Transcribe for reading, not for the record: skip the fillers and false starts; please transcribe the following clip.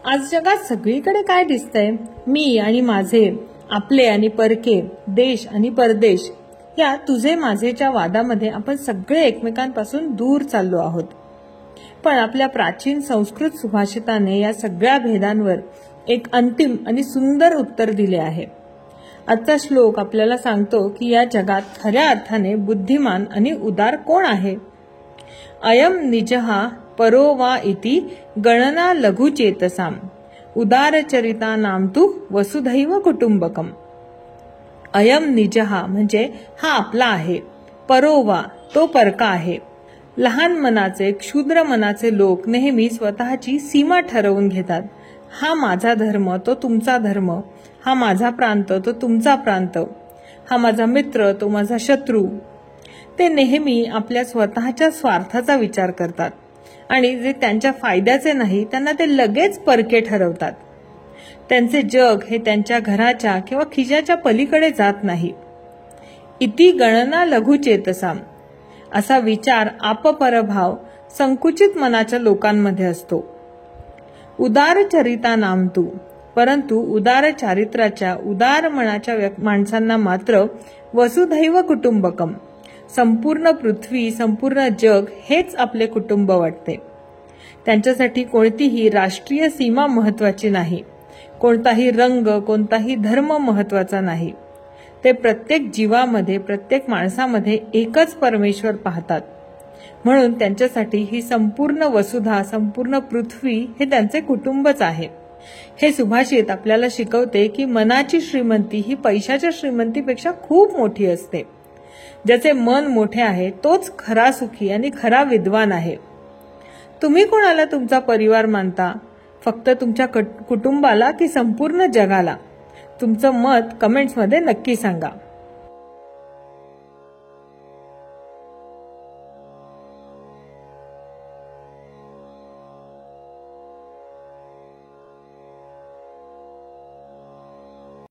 आज जगात सगळीकडे काय दिसतंय? मी आणि माझे, आपले आणि परके, देश आणि परदेश या तुझे माझेच्या वादामध्ये आपण सगळे एकमेकांपासून दूर चाललो आहोत. पण आपल्या प्राचीन संस्कृत सुभाषिताने या सगळ्या भेदांवर एक अंतिम आणि सुंदर उत्तर दिले आहे. आजचा श्लोक आपल्याला सांगतो की या जगात खऱ्या अर्थाने बुद्धिमान आणि उदार कोण आहे. अयम निजहा परो वा इति गणना लघुचेतसाम उदारचरिता नाम तु वसुधैव कुटुंबकम. अयम निजहा म्हणजे हा आपला आहे, परो वा तो परका आहे. लहान मनाचे क्षुद्र मनाचे लोक नेहमी स्वतःची सीमा ठरवून घेतात. हा माझा धर्म, तो तुमचा धर्म, हा माझा प्रांत, तो तुमचा प्रांत, हा माझा मित्र, तो माझा शत्रू. ते नेहमी आपल्या स्वतःच्या स्वार्थाचा विचार करतात आणि जे त्यांच्या फायद्याचे नाही त्यांना ते लगेच परके ठरवतात. त्यांचे जग हे त्यांच्या घराच्या किंवा खिशाच्या पलीकडे जात नाही. इति गणना लघुचेतसाम असा विचार आपपरभाव संकुचित मनाच्या लोकांमध्ये असतो. उदार चरिता नाम तू, परंतु उदार चारित्र्याच्या उदार मनाच्या माणसांना मात्र वसुधैव कुटुंबकम संपूर्ण पृथ्वी, संपूर्ण जग हेच आपले कुटुंब वाटते. त्यांच्यासाठी कोणतीही राष्ट्रीय सीमा महत्वाची नाही, कोणताही रंग, कोणताही धर्म महत्वाचा नाही. ते प्रत्येक जीवामध्ये, प्रत्येक माणसामध्ये एकच परमेश्वर पाहतात. म्हणून त्यांच्यासाठी ही संपूर्ण वसुधा, संपूर्ण पृथ्वी हे त्यांचे कुटुंबच आहे. हे सुभाषित आपल्याला शिकवते की मनाची श्रीमंती ही पैशाच्या श्रीमंतीपेक्षा खूप मोठी असते. ज्याचे मन मोठे आहे तोच खरा सुखी आणि खरा विद्वान आहे. तुम्ही कोणाला तुमचा परिवार मानता? फक्त तुमच्या कुटुंबाला की संपूर्ण जगाला? तुमचं मत कमेंट्समध्ये नक्की सांगा.